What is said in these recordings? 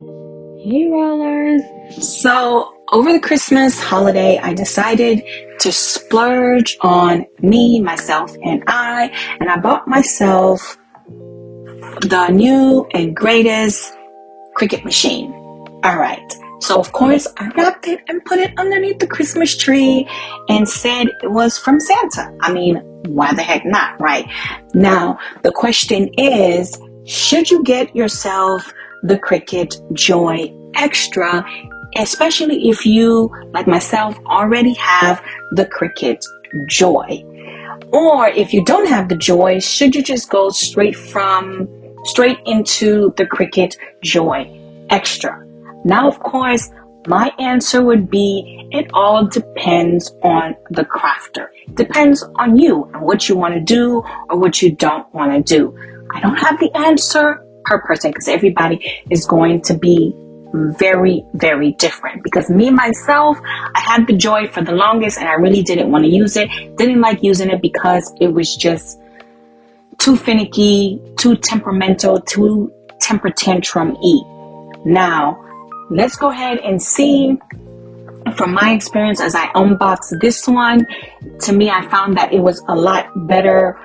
Hey rollers! So over the Christmas holiday, I decided to splurge on me, myself, and I bought myself the new and greatest Cricut machine. All right. So of course I wrapped it and put it underneath the Christmas tree and said it was from Santa. I mean, why the heck not, right? Now, the question is, should you get yourself the Cricut Joy Xtra, especially if you, like myself, already have the Cricut Joy? Or if you don't have the Joy, should you just go straight into the Cricut Joy Xtra? Now, of course, my answer would be it all depends on the crafter. Depends on you and what you want to do or what you don't want to do. I don't have the answer per person because everybody is going to be very, very different. Because me, myself, I had the Joy for the longest and I really didn't want to use it. Didn't like using it because it was just too finicky, too temperamental, too temper tantrum-y. Now, let's go ahead and see from my experience as I unboxed this one. To me, I found that it was a lot better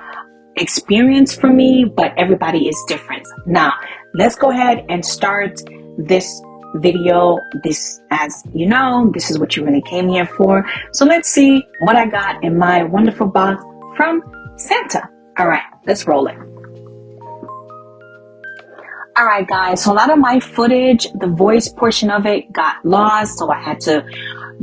experience for me, but everybody is different. Now, let's go ahead and start this video. This, as you know, this is what you really came here for. So let's see what I got in my wonderful box from Santa. All right, let's roll it. All right, guys, so a lot of my footage, the voice portion of it got lost, so I had to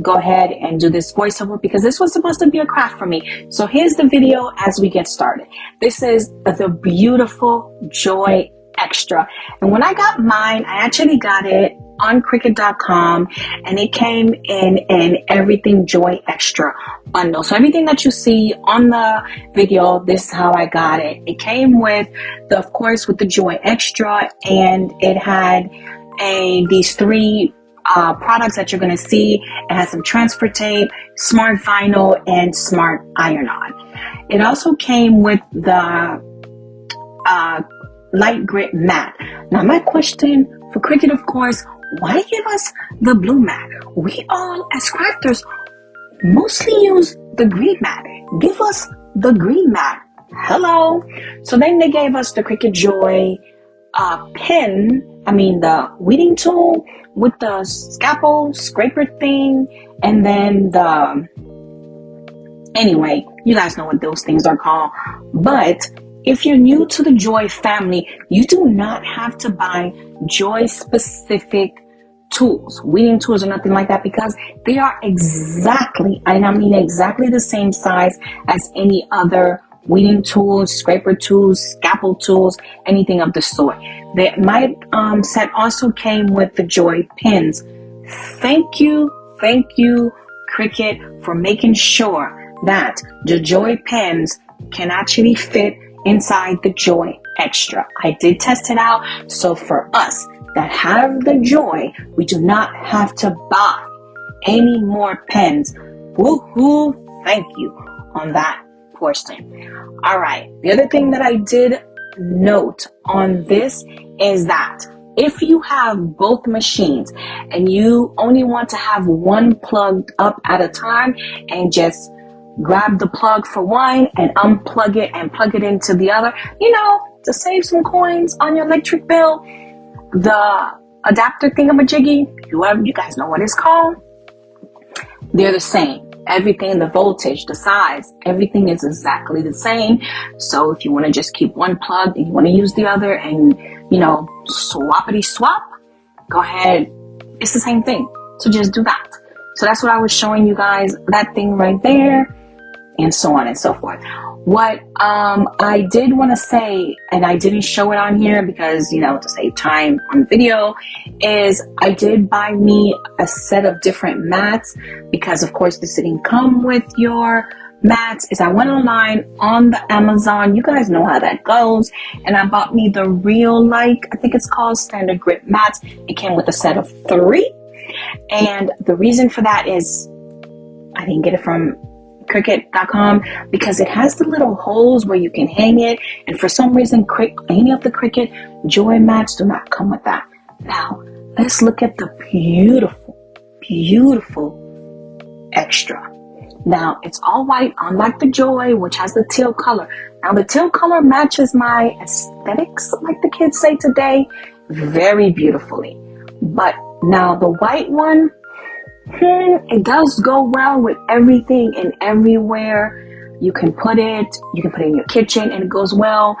go ahead and do this voiceover because this was supposed to be a craft for me. So here's the video as we get started. This is the beautiful Joy Xtra. And when I got mine, I actually got it on Cricut.com and it came in an Everything Joy Xtra bundle. So everything that you see on the video, this is how I got it. It came with of course, with the Joy Xtra, and it had these three products that you're going to see. It has some transfer tape, smart vinyl, and smart iron-on. It also came with the light grit mat. Now my question for Cricut, of course, why give us the blue mat? We all as crafters mostly use the green mat. Give us the green mat. Hello. So then they gave us the Cricut Joy the weeding tool with the scalpel scraper thing, and then anyway, you guys know what those things are called. But if you're new to the Joy family, you do not have to buy Joy specific tools, weeding tools or nothing like that, because they are exactly, and I mean exactly the same size as any other weeding tools, scraper tools, scalpel tools, anything of the sort. My set also came with the Joy pins. Thank you, Cricut, for making sure that the Joy pins can actually fit inside the Joy Xtra. I did test it out, so for us that have the Joy, we do not have to buy any more pens. Woohoo! Thank you on that portion. All right, the other thing that I did note on this is that if you have both machines and you only want to have one plugged up at a time and just grab the plug for one and unplug it and plug it into the other, to save some coins on your electric bill, the adapter thingamajiggy, you guys know what it's called, they're the same. Everything, the voltage, the size, everything is exactly the same. So if you want to just keep one plug and you want to use the other and, swappity swap, go ahead. It's the same thing. So just do that. So that's what I was showing you guys, that thing right there, and so on and so forth. What I did want to say, and I didn't show it on here because, to save time on video, is I did buy me a set of different mats because, of course, this didn't come with your mats. Is I went online on the Amazon. You guys know how that goes. And I bought me the Real I think it's called Standard Grip mats. It came with a set of 3. And the reason for that is I didn't get it from Cricut.com because it has the little holes where you can hang it, and for some reason any of the Cricut Joy mats do not come with that. Now let's look at the beautiful, beautiful Extra. Now, it's all white, unlike the Joy, which has the teal color. Now, the teal color matches my aesthetics, like the kids say today, very beautifully. But now the white one, it does go well with everything and everywhere. You can put it in your kitchen and it goes well,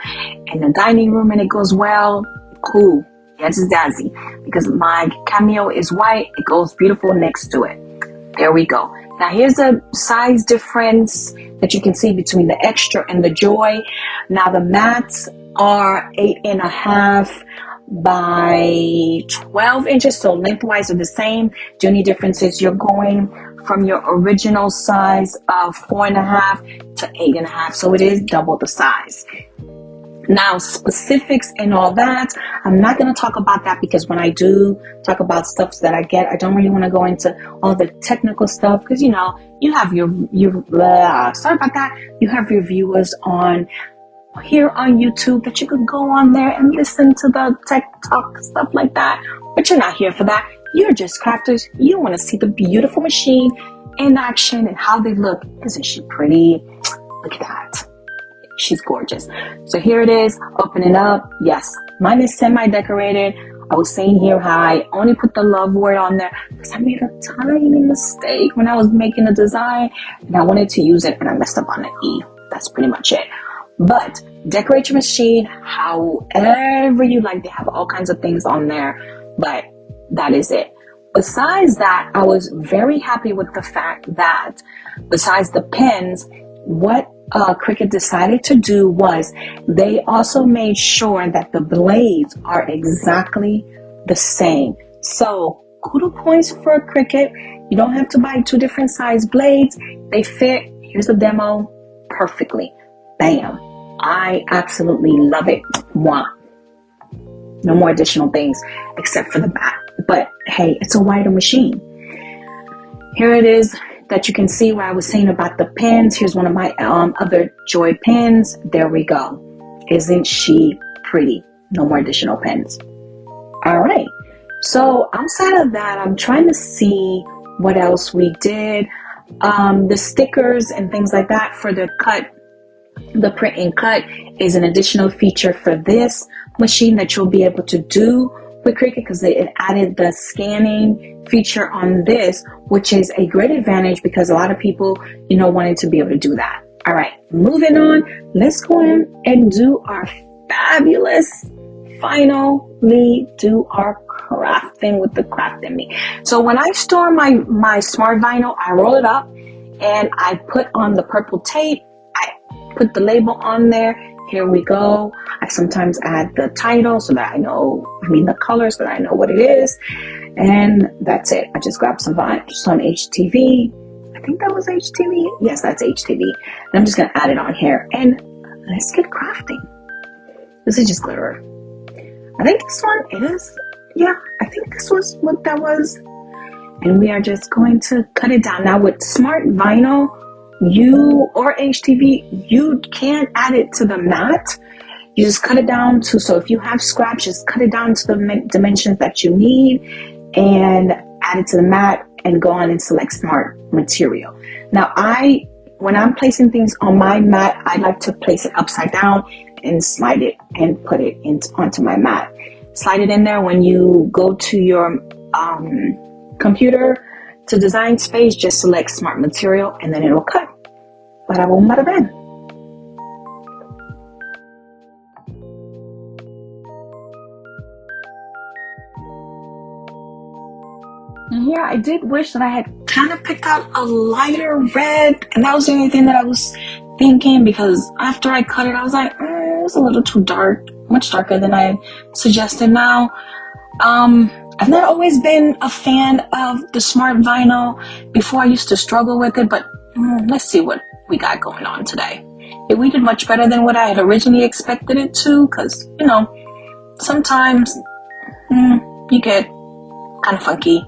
in the dining room and it goes well. Cool. Yes, it's Dazzy. Because my cameo is white, it goes beautiful next to it. There we go. Now here's a size difference that you can see between the Extra and the Joy. Now the mats are 8.5 by 12 inches, so lengthwise are the same. The only difference is you're going from your original size of 4.5 to 8.5, so it is double the size. Now, specifics and all that, I'm not going to talk about that because when I do talk about stuff that I get, I don't really want to go into all the technical stuff because, you know, you have sorry about that. You have your viewers on here on YouTube that you could go on there and listen to the tech talk, stuff like that. But you're not here for that. You're just crafters. You want to see the beautiful machine in action and how they look. Isn't she pretty? Look at that. She's gorgeous. So here it is, opening up. Yes, mine is semi-decorated. I was saying here how I only put the love word on there because I made a tiny mistake when I was making the design and I wanted to use it and I messed up on the E. That's pretty much it. But decorate your machine however you like. They have all kinds of things on there, but that is it. Besides that, I was very happy with the fact that besides the pens, what Cricut decided to do was they also made sure that the blades are exactly the same. So kudos points for Cricut. You don't have to buy 2 different size blades. They fit, here's a demo, perfectly. Bam. I absolutely love it. Mwah. No more additional things except for the back. But hey, it's a wider machine. Here it is that you can see what I was saying about the pens. Here's one of my other Joy pens. There we go. Isn't she pretty? No more additional pens. All right. So outside of that, I'm trying to see what else we did. The stickers and things like that for the cut. The print and cut is an additional feature for this machine that you'll be able to do with Cricut because it added the scanning feature on this, which is a great advantage because a lot of people, you know, wanted to be able to do that. All right, moving on. Let's go in and do our fabulous, finally do our crafting with the craft in me. So when I store my smart vinyl, I roll it up and I put on the purple tape. I put the label on there. Here we go. I sometimes add the title so that I know, the color so that I know what it is. And that's it. I just grabbed some HTV. I think that was HTV. Yes, that's HTV. And I'm just going to add it on here. And let's get crafting. This is just glitter. I think this one, it is. Yeah, I think this was what that was. And we are just going to cut it down. Now with smart vinyl, or HTV, you can add it to the mat. You just cut it down to, so if you have scraps, just cut it down to the dimensions that you need and add it to the mat and go on and select smart material. Now when I'm placing things on my mat, I like to place it upside down and slide it and put it onto my mat. Slide it in there when you go to your computer to design space, just select smart material and then it'll cut. Bada boom, bada bam. Yeah, I did wish that I had kind of picked out a lighter red, and that was the only thing that I was thinking because after I cut it, I was like, it was a little too dark, much darker than I suggested now. I've not always been a fan of the smart vinyl. Before I used to struggle with it, but let's see what we got going on today. We did much better than what I had originally expected it to, because, sometimes you get kind of funky.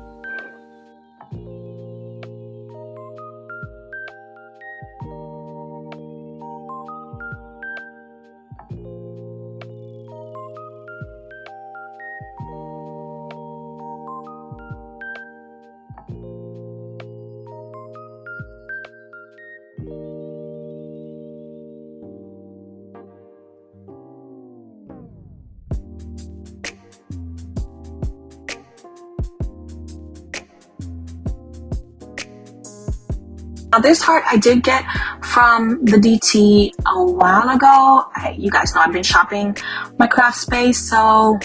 Now this heart I did get from the DT a while ago. You guys know I've been shopping my craft space, so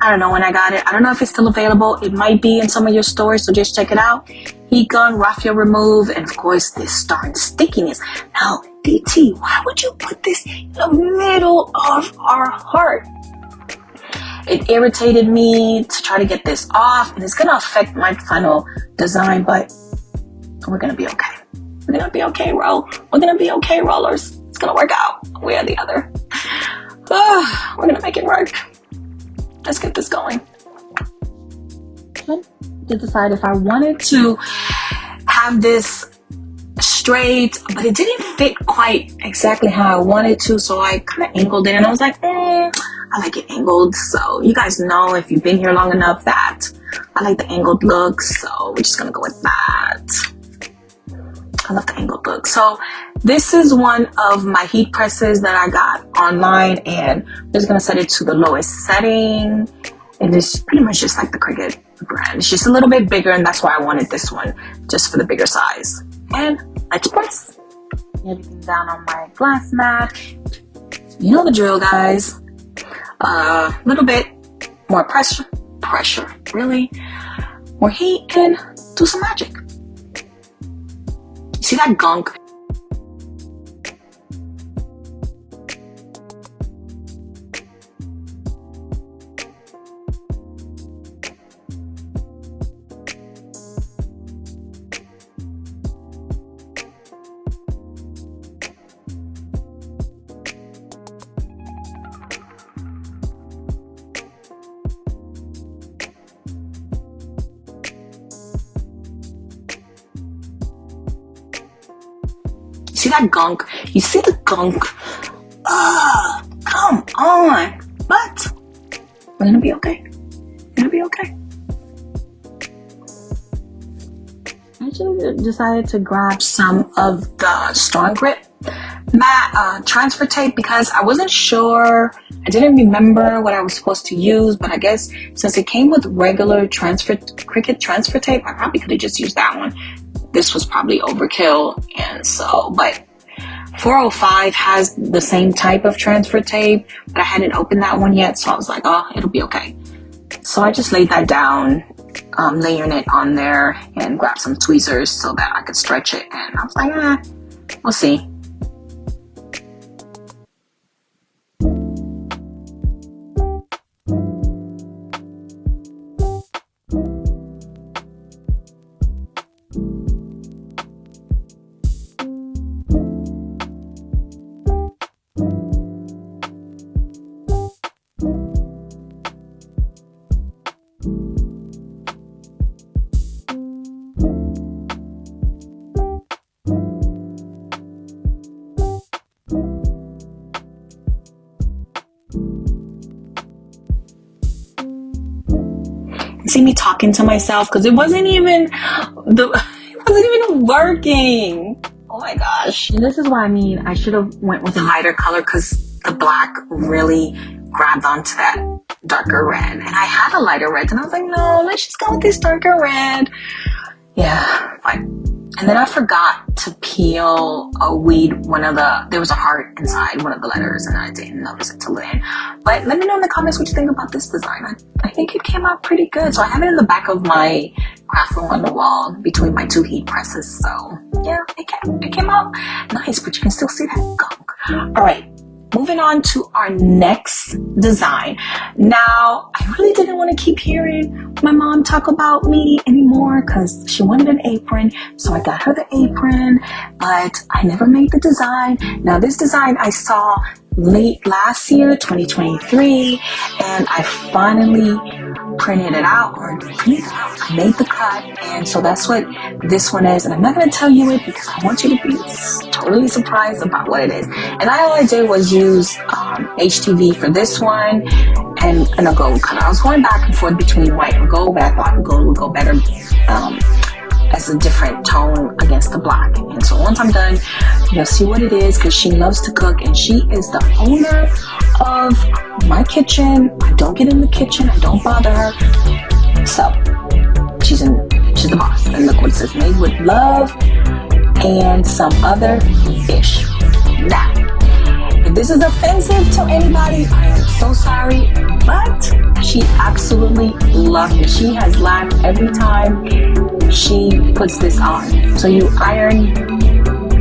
I don't know when I got it. I don't know if it's still available. It might be in some of your stores, so just check it out. Heat gun, raffia remove, and of course this darn stickiness. Now, DT, why would you put this in the middle of our heart? It irritated me to try to get this off, and it's gonna affect my final design, but we're gonna be okay. We're gonna be okay, We're gonna be okay, rollers. It's gonna work out one way or the other. We're gonna make it work. Let's get this going. To decide if I wanted to have this straight, but it didn't fit quite exactly how I wanted to, so I kind of angled it, and I was like, I like it angled. So you guys know, if you've been here long enough, that I like the angled look, so we're just gonna go with that. I love the angled look. So this is one of my heat presses that I got online, and I'm just gonna set it to the lowest setting. It is pretty much just like the Cricut brand. It's just a little bit bigger, and that's why I wanted this one, just for the bigger size. And let's press. Everything down on my glass mat. You know the drill, guys. A little bit more pressure, really. More heat, and do some magic. See that gunk? See that gunk? You see the gunk? Come on. But we're gonna be okay. We're gonna be okay. I actually decided to grab some of the Strong Grip matte transfer tape because I wasn't sure. I didn't remember what I was supposed to use, but I guess since it came with regular Cricut transfer tape, I probably could have just used that one. This was probably overkill, and so, but 405 has the same type of transfer tape, but I hadn't opened that one yet, so I was like, oh, it'll be okay. So I just laid that down, layering it on there, and grabbed some tweezers so that I could stretch it, and I was like, we'll see. See me talking to myself because it wasn't even working. Oh my gosh. And this is what I mean. I should have went with a lighter color because the black really grabbed onto that darker red. And I had a lighter red, and I was like, no, let's just go with this darker red. Yeah, but and then I forgot to peel or weed there was a heart inside one of the letters, and I didn't notice it till then. But let me know in the comments what you think about this design. I think it came out pretty good. So I have it in the back of my craft room on the wall between my two heat presses. So yeah, it came out nice, but you can still see that gunk. All right. Moving on to our next design. Now, I really didn't want to keep hearing my mom talk about me anymore because she wanted an apron. So I got her the apron, but I never made the design. Now, this design I saw late last year, 2023, and I finally printed it out, I made the cut, and so that's what this one is. And I'm not going to tell you it because I want you to be totally surprised about what it is. And all I did was use HTV for this one and a gold color. I was going back and forth between white and gold, but I thought gold would go better as a different tone against the black. And so once I'm done, you'll see what it is, because she loves to cook and she is the owner of my kitchen. I don't get in the kitchen, I don't bother her. So she's the boss. And look what it says, made with love. and some other fish. Now, if this is offensive to anybody, I am so sorry, but she absolutely loved it. She has laughed every time she puts this on. So you iron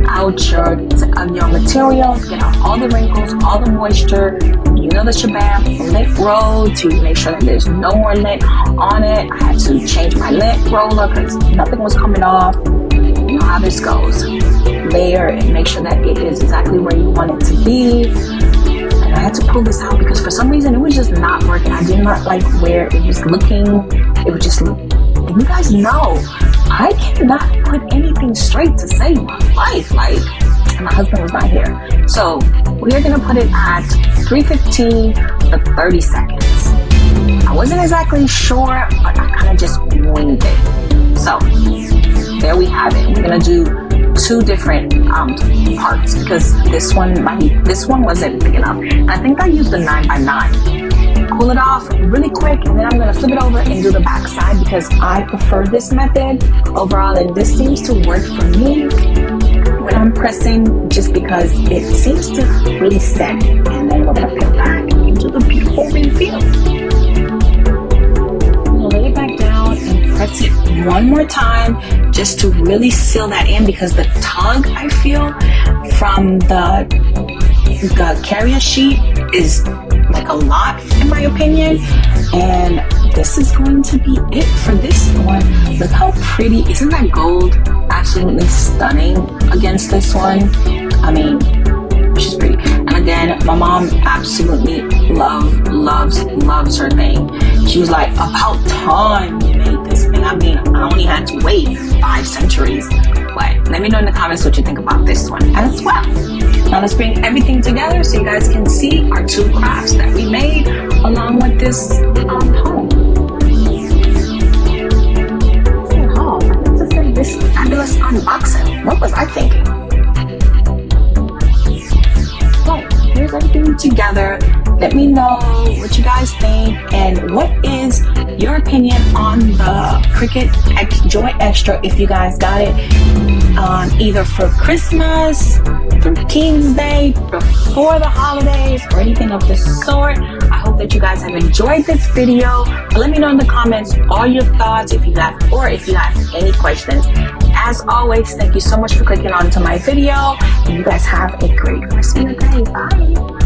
out your materials, get out all the wrinkles, all the moisture, you know the shabam, lint roll to make sure that there's no more lint on it. I had to change my lint roller because nothing was coming off. You know how this goes. Layer and make sure that it is exactly where you want it to be. And I had to pull this out because for some reason it was just not working. I did not like where it was looking. It was just, and you guys know, I cannot put anything straight to save my life. Like, and my husband was not here. So we're gonna put it at 315 for 30 seconds. I wasn't exactly sure, but I kind of just winged it. So there we have it. We're gonna do two different parts because this one wasn't big enough. And I think I used the 9x9. Pull it off really quick, and then I'm gonna flip it over and do the back side because I prefer this method overall, and this seems to work for me when I'm pressing, just because it seems to really set. And then we're gonna peel back into the beautiful reveal. I'm gonna lay it back down and press it one more time just to really seal that in, because the tug I feel from the carrier sheet is like a lot in my opinion, and this is going to be it for this one. Look how pretty, isn't that gold absolutely stunning against this one? I mean, she's pretty. And again, my mom absolutely loves her thing. She was like, about time you made this thing. I mean, I only had to wait 5 centuries. But let me know in the comments what you think about this one as well. Now let's bring everything together so you guys can see our 2 crafts that we made along with this home. I meant to say this fabulous unboxing. What was I thinking? So here's everything together. Let me know what you guys think and what is your opinion on the Cricut Joy Xtra, if you guys got it either for Christmas, through King's Day, before the holidays, or anything of the sort. I hope that you guys have enjoyed this video. But let me know in the comments all your thoughts if you have any questions. As always, thank you so much for clicking on to my video, and you guys have a great rest of your day. Bye.